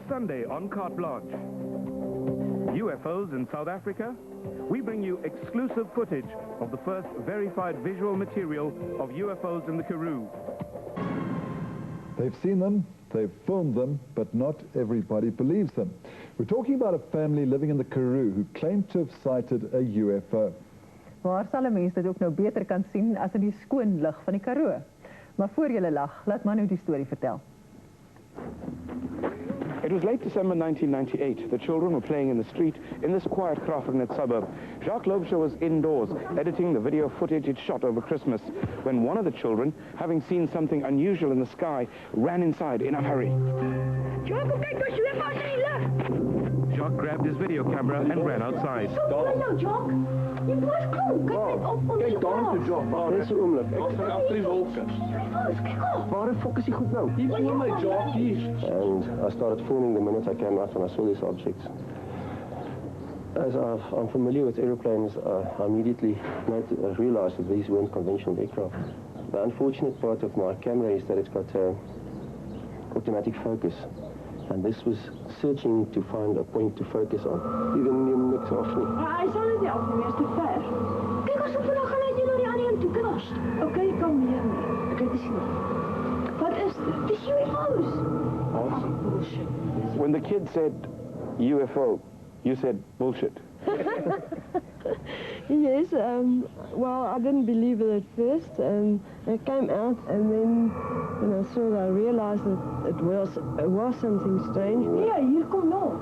Sunday on Carte Blanche. UFOs in South Africa? We bring you exclusive footage of the first verified visual material of UFOs in the Karoo. They've seen them, they've filmed them, but not everybody believes them. We're talking about a family living in the Karoo who claim to have sighted a UFO. Waar sal 'n mens dit ook nou beter kan sien as in die skoon lig van die Karoo? Maar voor julle lag, laat Manu die storie vertel. It was late December 1998. The children were playing in the street in this quiet Graaff-Reinet suburb. Jacques Loubser was indoors, editing the video footage he'd shot over Christmas, when one of the children, having seen something unusual in the sky, ran inside in a hurry. Jacques grabbed his video camera and ran outside. Kijk, daar is de Jock. Dit is 'n oomblik. Ek gaan agter die wolke. Waar die fok is die goed nou? Hier voor my, Jock, hier. And I started filming the minute I came out when I saw these objects. As I'm familiar with aeroplanes, I immediately realized that these weren't conventional aircraft. The unfortunate part of my camera is that it's got automatic focus. And this was searching to find a point to focus on. Even neem niks af nie. Hy sal net afneem, is te ver. Kyk, as ons vandag gaan uit hier na die ander toe kras. Okay, kom hier. Ek het gesien. Wat is dit? Dis UFO's. Bullshit. When the kid said UFO, you said bullshit. Yes, well, I didn't believe it at first, and I came out, and then when I saw it, I realized that it was something strange. Ja, hier kom nog.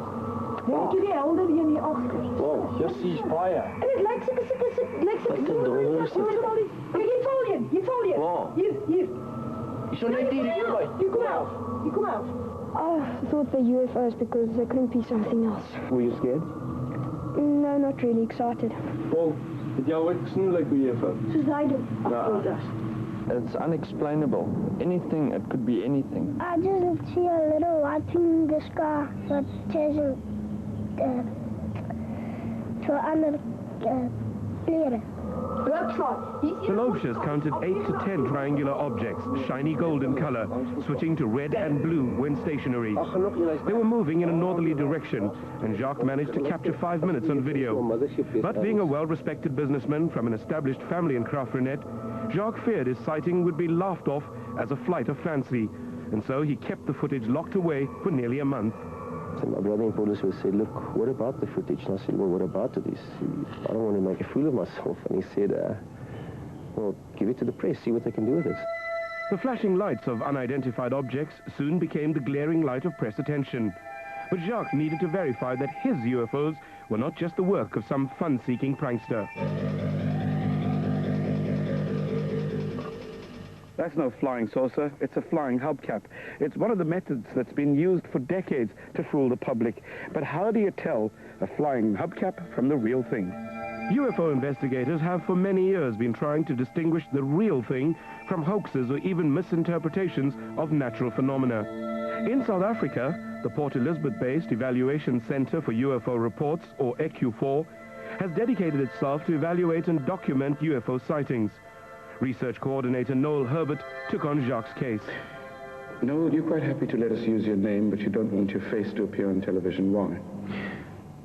Dink jy die helder een hier agter? Wow, hier is baie. En dit lyk seker. Hier val jy. Waar? Hier. Jy sal net hier kom af. I thought the UFOs because there couldn't be something else. Were you scared? No, not really excited. Paul, het jy ooit gesien like 'n UFO? Soos hy doen. It's unexplainable. Anything, it could be anything. I just see a little white thing in the sky that says to other kleren. The Loubsers counted 8 to 10 triangular objects, shiny gold in color, switching to red and blue when stationary. They were moving in a northerly direction, and Jacques managed to capture 5 minutes on video. But being a well-respected businessman from an established family in Graaff-Reinet, Jacques feared his sighting would be laughed off as a flight of fancy, and so he kept the footage locked away for nearly a month. So my brother in Polish said, look, what about the footage? And I said, well, what about it? I don't want to make a fool of myself. And he said, well, give it to the press, see what they can do with it. The flashing lights of unidentified objects soon became the glaring light of press attention. But Jacques needed to verify that his UFOs were not just the work of some fun-seeking prankster. That's no flying saucer, it's a flying hubcap. It's one of the methods that's been used for decades to fool the public. But how do you tell a flying hubcap from the real thing? UFO investigators have for many years been trying to distinguish the real thing from hoaxes or even misinterpretations of natural phenomena. In South Africa, the Port Elizabeth-based Evaluation Center for UFO Reports, or ECU4, has dedicated itself to evaluate and document UFO sightings. Research coordinator Noel Herbert took on Jacques' case. Noel, you're quite happy to let us use your name, but you don't want your face to appear on television. Why?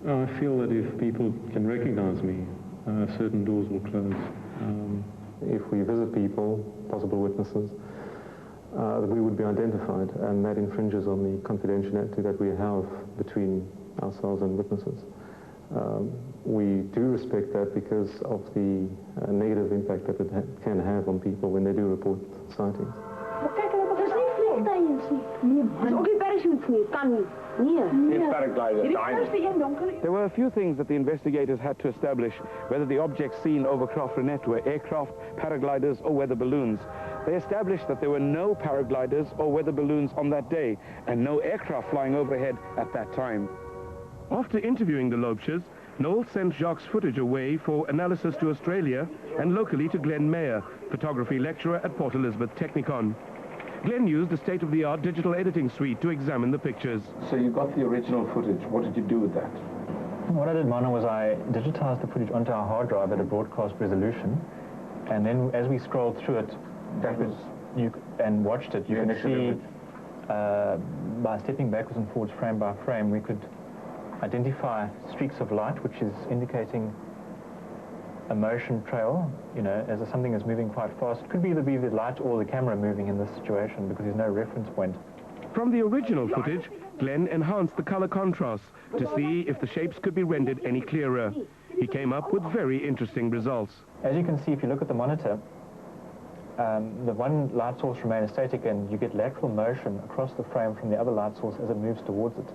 I feel that if people can recognize me, certain doors will close. If we visit people, possible witnesses, we would be identified, and that infringes on the confidentiality that we have between ourselves and witnesses. We do respect that because of the negative impact that it can have on people when they do report sightings. There were a few things that the investigators had to establish, whether the objects seen over Graaff-Reinet were aircraft, paragliders, or weather balloons. They established that there were no paragliders or weather balloons on that day, and no aircraft flying overhead at that time. After interviewing the Loubsers, Noel sent Jacques' footage away for analysis to Australia and locally to Glenn Mayer, photography lecturer at Port Elizabeth Technikon. Glenn used a state-of-the-art digital editing suite to examine the pictures. So you got the original footage. What did you do with that? What I did, Manu, was I digitized the footage onto our hard drive at a broadcast resolution, and then as we scrolled through it and watched it, you can see by stepping backwards and forwards frame by frame, we could identify streaks of light, which is indicating a motion trail, you know, as something is moving quite fast. It could either be the light or the camera moving in this situation because there's no reference point. From the original footage, Glenn enhanced the color contrast to see if the shapes could be rendered any clearer. He came up with very interesting results. As you can see, if you look at the monitor, the one light source remains static and you get lateral motion across the frame from the other light source as it moves towards it.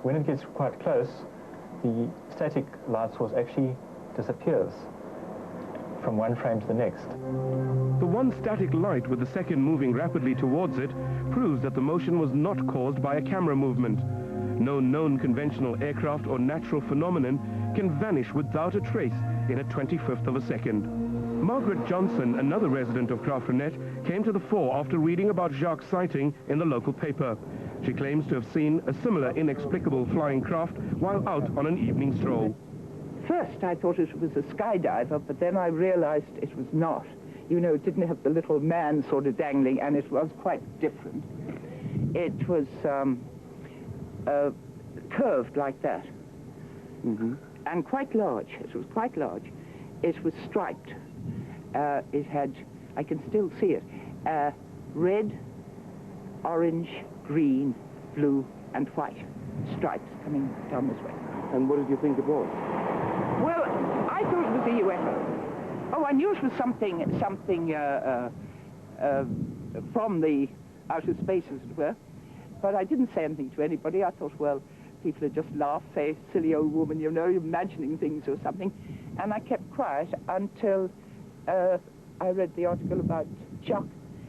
When it gets quite close, the static light source actually disappears from one frame to the next. The one static light with the second moving rapidly towards it proves that the motion was not caused by a camera movement. No known conventional aircraft or natural phenomenon can vanish without a trace in a 25th of a second. Margaret Johnson, another resident of Graaff-Reinet, came to the fore after reading about Jacques' sighting in the local paper. She claims to have seen a similar inexplicable flying craft while out on an evening stroll. First I thought it was a skydiver, but then I realized it was not. You know, it didn't have the little man sort of dangling, and it was quite different. It was curved like that, and quite large. It was quite large. It was striped. It had, I can still see it, red, orange, green, blue, and white stripes coming down this way. And what did you think it was? Well, I thought it was a UFO. Oh, I knew it was something from the outer space, as it were. But I didn't say anything to anybody. I thought, well, people would just laugh, say, silly old woman, you know, imagining things or something. And I kept quiet until I read the article about Jacques,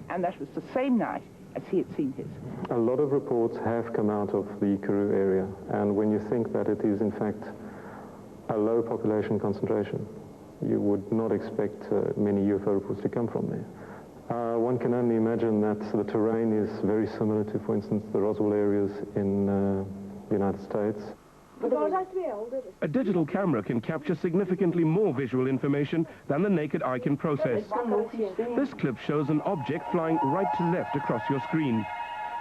and that was the same night as he had seen his. A lot of reports have come out of the Karoo area, and when you think that it is, in fact, a low population concentration, you would not expect many UFO reports to come from there. One can only imagine that the terrain is very similar to, for instance, the Roswell areas in the United States. A digital camera can capture significantly more visual information than the naked eye can process. This clip shows an object flying right to left across your screen.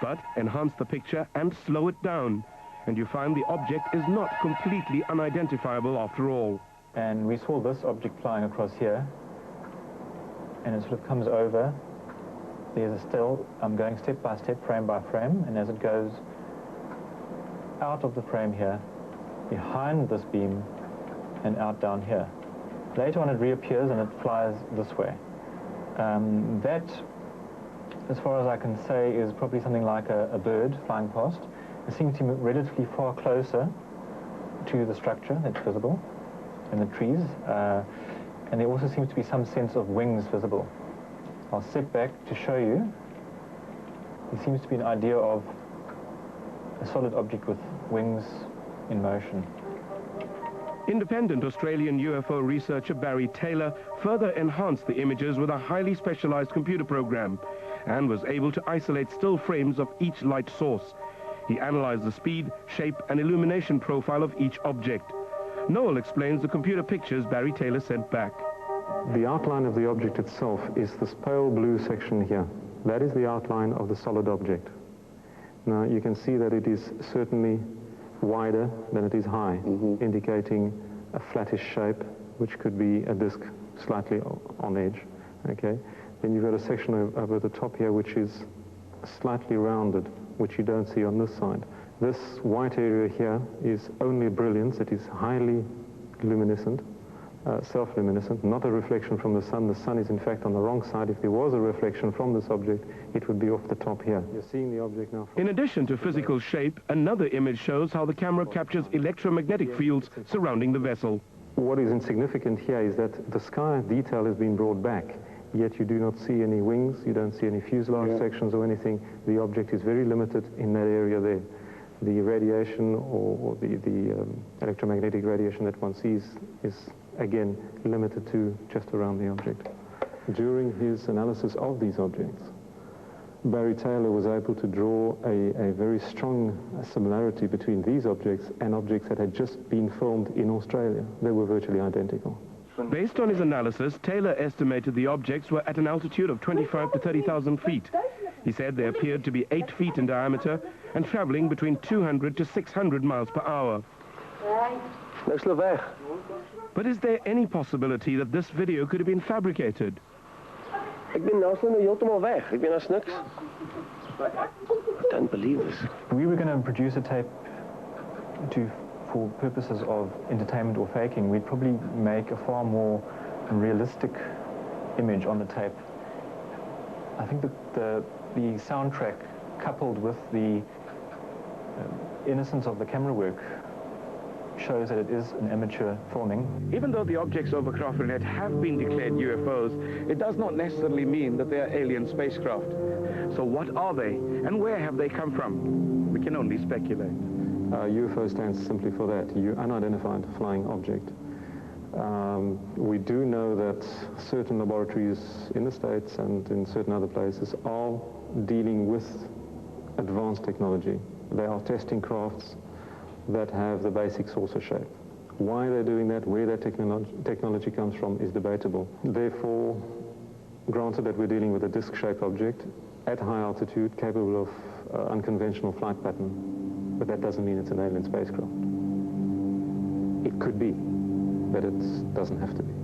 But enhance the picture and slow it down, and you find the object is not completely unidentifiable after all. And we saw this object flying across here, and it sort of comes over. There's a still. I'm going step by step, frame by frame, and as it goes out of the frame here, behind this beam, and out down here. Later on it reappears and it flies this way. That, as far as I can say, is probably something like a bird flying past. It seems to be relatively far closer to the structure that's visible in the trees, and there also seems to be some sense of wings visible. I'll step back to show you. There seems to be an idea of a solid object with wings in motion. Independent Australian UFO researcher Barry Taylor further enhanced the images with a highly specialized computer program and was able to isolate still frames of each light source. He analyzed the speed, shape, and illumination profile of each object. Noel explains the computer pictures Barry Taylor sent back. The outline of the object itself is this pale blue section here. That is the outline of the solid object. Now you can see that it is certainly wider than it is high, indicating a flattish shape, which could be a disc slightly on edge. Okay. Then you've got a section over the top here which is slightly rounded, which you don't see on this side. This white area here is only brilliance. It is highly luminescent, self-luminescent, not a reflection from the sun. The sun is in fact on the wrong side. If there was a reflection from this object, it would be off the top here. You're seeing the object now. In addition to physical shape, another image shows how the camera captures electromagnetic fields surrounding the vessel. What is insignificant here is that the sky detail has been brought back, yet you do not see any wings, you don't see any fuselage sections or anything. The object is very limited in that area there. The radiation or the electromagnetic radiation that one sees is, again, limited to just around the object. During his analysis of these objects, Barry Taylor was able to draw a very strong similarity between these objects and objects that had just been filmed in Australia. They were virtually identical. Based on his analysis, Taylor estimated the objects were at an altitude of 25 to 30,000 feet. He said they appeared to be 8 feet in diameter and traveling between 200 to 600 miles per hour. But is there any possibility that this video could have been fabricated? Ik ben nou heeltemal weg. Ik ben als niks. I don't believe this. We were going to produce a tape for purposes of entertainment or faking. We'd probably make a far more realistic image on the tape. I think that the soundtrack, coupled with the innocence of the camera work, shows that it is an amateur filming. Even though the objects over Graaff-Reinet have been declared UFOs, it does not necessarily mean that they are alien spacecraft. So what are they, and where have they come from? We can only speculate. UFO stands simply for that, unidentified flying object. We do know that certain laboratories in the States and in certain other places are dealing with advanced technology. They are testing crafts that have the basic saucer shape. Why they're doing that, where that technology comes from, is debatable. Therefore, granted that we're dealing with a disc-shaped object at high altitude, capable of unconventional flight pattern, but that doesn't mean it's an alien spacecraft. It could be, but it doesn't have to be.